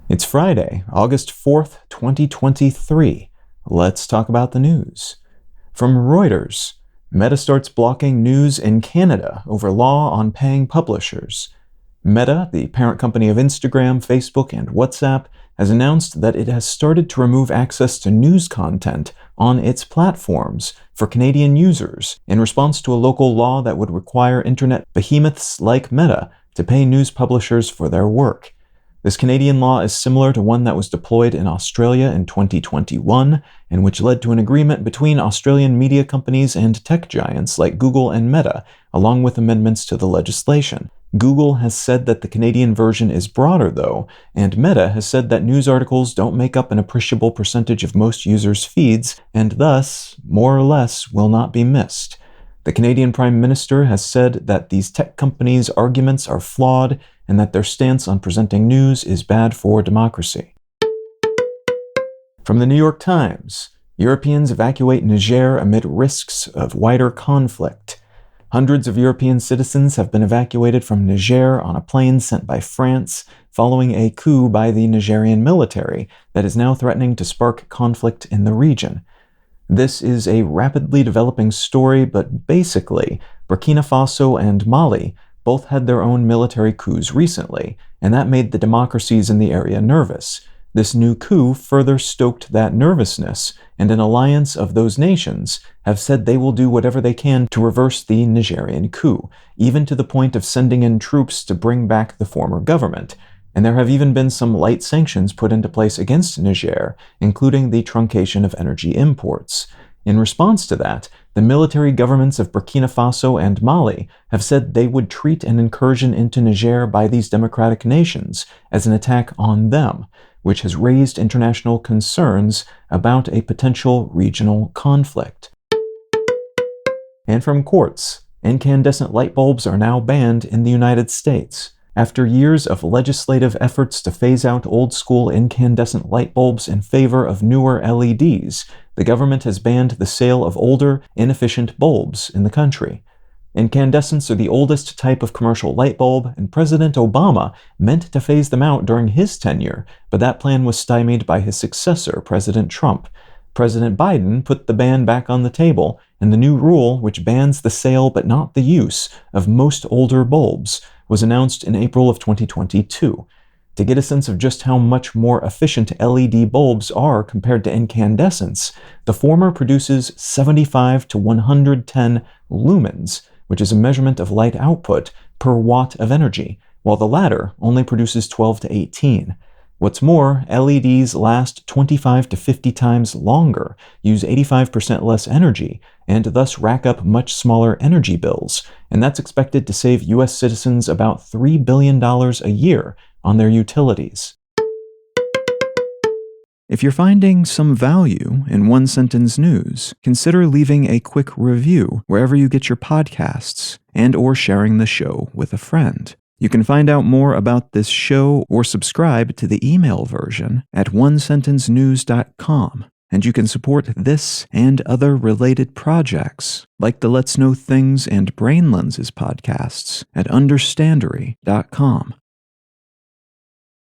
It's Friday, August 4th, 2023. Let's talk about the news. From Reuters, Meta starts blocking news in Canada over law on paying publishers. Meta, the parent company of Instagram, Facebook, and WhatsApp, has announced that it has started to remove access to news content on its platforms for Canadian users in response to a local law that would require internet behemoths like Meta to pay news publishers for their work. This Canadian law is similar to one that was deployed in Australia in 2021, and which led to an agreement between Australian media companies and tech giants like Google and Meta, along with amendments to the legislation. Google has said that the Canadian version is broader, though, and Meta has said that news articles don't make up an appreciable percentage of most users' feeds, and thus, more or less, will not be missed. The Canadian Prime Minister has said that these tech companies' arguments are flawed and that their stance on presenting news is bad for democracy. From the New York Times, Europeans evacuate Niger amid risks of wider conflict. Hundreds of European citizens have been evacuated from Niger on a plane sent by France following a coup by the Nigerian military that is now threatening to spark conflict in the region. This is a rapidly developing story, but basically, Burkina Faso and Mali both had their own military coups recently, and that made the democracies in the area nervous. This new coup further stoked that nervousness, and an alliance of those nations have said they will do whatever they can to reverse the Nigerian coup, even to the point of sending in troops to bring back the former government. And there have even been some light sanctions put into place against Niger, including the truncation of energy imports. In response to that, the military governments of Burkina Faso and Mali have said they would treat an incursion into Niger by these democratic nations as an attack on them, which has raised international concerns about a potential regional conflict. And from courts, incandescent light bulbs are now banned in the United States. After years of legislative efforts to phase out old-school incandescent light bulbs in favor of newer LEDs, the government has banned the sale of older, inefficient bulbs in the country. Incandescents are the oldest type of commercial light bulb, and President Obama meant to phase them out during his tenure, but that plan was stymied by his successor, President Trump. President Biden put the ban back on the table, and the new rule, which bans the sale but not the use of most older bulbs, was announced in April of 2022. To get a sense of just how much more efficient LED bulbs are compared to incandescents, the former produces 75 to 110 lumens, which is a measurement of light output per watt of energy, while the latter only produces 12 to 18. What's more, LEDs last 25 to 50 times longer, use 85% less energy, and thus rack up much smaller energy bills, and that's expected to save U.S. citizens about $3 billion a year on their utilities. If you're finding some value in One Sentence News, consider leaving a quick review wherever you get your podcasts and/or sharing the show with a friend. You can find out more about this show or subscribe to the email version at onesentencenews.com, and you can support this and other related projects, like the Let's Know Things and Brain Lenses podcasts at understandery.com.